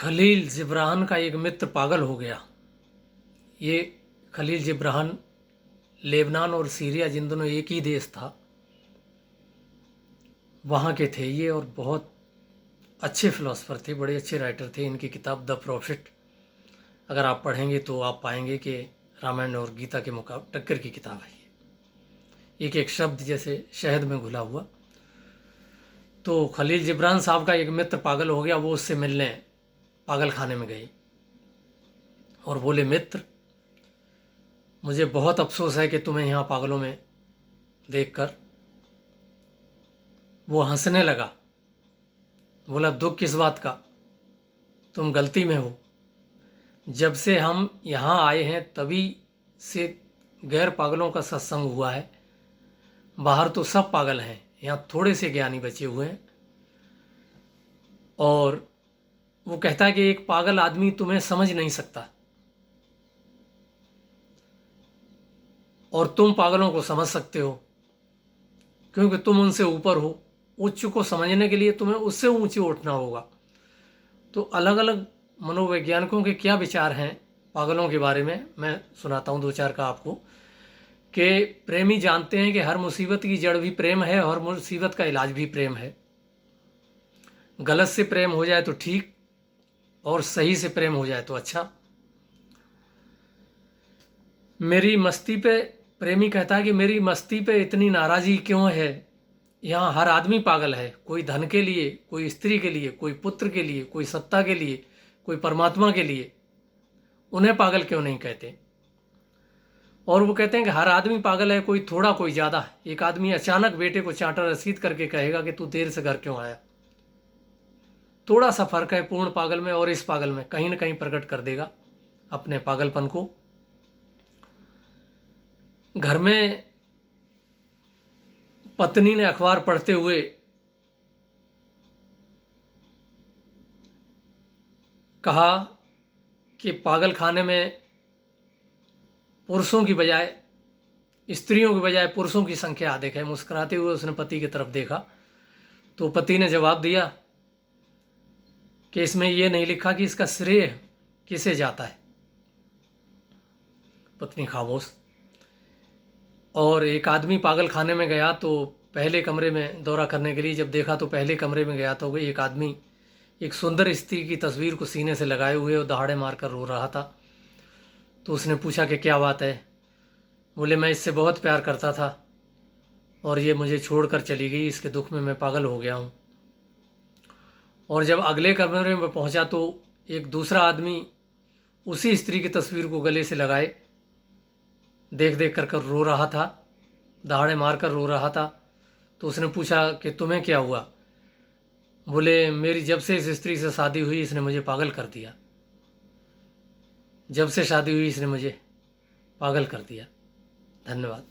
खलील जिब्रान का एक मित्र पागल हो गया। ये खलील जिब्रान लेबनान और सीरिया, जिन दोनों एक ही देश था, वहाँ के थे ये, और बहुत अच्छे फिलोसफर थे, बड़े अच्छे राइटर थे। इनकी किताब द प्रॉफिट अगर आप पढ़ेंगे तो आप पाएंगे कि रामायण और गीता के मुकाबले टक्कर की किताब है ये, एक एक शब्द जैसे शहद में घुला हुआ। तो खलील जिब्रान साहब का एक मित्र पागल हो गया, वो उससे मिलने पागल खाने में गए और बोले, मित्र, मुझे बहुत अफसोस है कि तुम्हें यहाँ पागलों में देखकर। वो हंसने लगा, बोला, दुख किस बात का, तुम गलती में हो। जब से हम यहाँ आए हैं तभी से गैर पागलों का सत्संग हुआ है। बाहर तो सब पागल हैं, यहाँ थोड़े से ज्ञानी बचे हुए हैं। और वो कहता है कि एक पागल आदमी तुम्हें समझ नहीं सकता और तुम पागलों को समझ सकते हो, क्योंकि तुम उनसे ऊपर हो। उच्च को समझने के लिए तुम्हें उससे ऊंचे उठना होगा। तो अलग अलग मनोवैज्ञानिकों के क्या विचार हैं पागलों के बारे में, मैं सुनाता हूँ दो चार का आपको। कि प्रेमी जानते हैं कि हर मुसीबत की जड़ भी प्रेम है, और मुसीबत का इलाज भी प्रेम है। गलत से प्रेम हो जाए तो ठीक, और सही से प्रेम हो जाए तो अच्छा। मेरी मस्ती पे, प्रेमी कहता है कि मेरी मस्ती पे इतनी नाराज़गी क्यों है। यहाँ हर आदमी पागल है, कोई धन के लिए, कोई स्त्री के लिए, कोई पुत्र के लिए, कोई सत्ता के लिए, कोई परमात्मा के लिए। उन्हें पागल क्यों नहीं कहते। और वो कहते हैं कि हर आदमी पागल है, कोई थोड़ा कोई ज़्यादा। एक आदमी अचानक बेटे को चांटा रसीद करके कहेगा कि तू देर से घर क्यों आया। थोड़ा सा फर्क है पूर्ण पागल में और इस पागल में, कहीं ना कहीं प्रकट कर देगा अपने पागलपन को। घर में पत्नी ने अखबार पढ़ते हुए कहा कि पागल खाने में पुरुषों की बजाय, स्त्रियों की बजाय पुरुषों की संख्या अधिक है। मुस्कुराते हुए उसने पति की तरफ देखा तो पति ने जवाब दिया कि इसमें यह नहीं लिखा कि इसका श्रेय किसे जाता है। पत्नी खामोश। और एक आदमी पागल खाने में गया तो पहले कमरे में दौरा करने के लिए जब देखा तो पहले कमरे में गया तो एक आदमी एक सुंदर स्त्री की तस्वीर को सीने से लगाए हुए और दहाड़े मारकर रो रहा था। तो उसने पूछा कि क्या बात है। बोले, मैं इससे बहुत प्यार करता था और ये मुझे छोड़कर चली गई, इसके दुख में मैं पागल हो गया हूँ। और जब अगले कमरे में पहुँचा तो एक दूसरा आदमी उसी स्त्री की तस्वीर को गले से लगाए देख देख कर रो रहा था, दहाड़े मारकर रो रहा था। तो उसने पूछा कि तुम्हें क्या हुआ। बोले, मेरी जब से इस स्त्री से शादी हुई इसने मुझे पागल कर दिया। जब से शादी हुई इसने मुझे पागल कर दिया। धन्यवाद।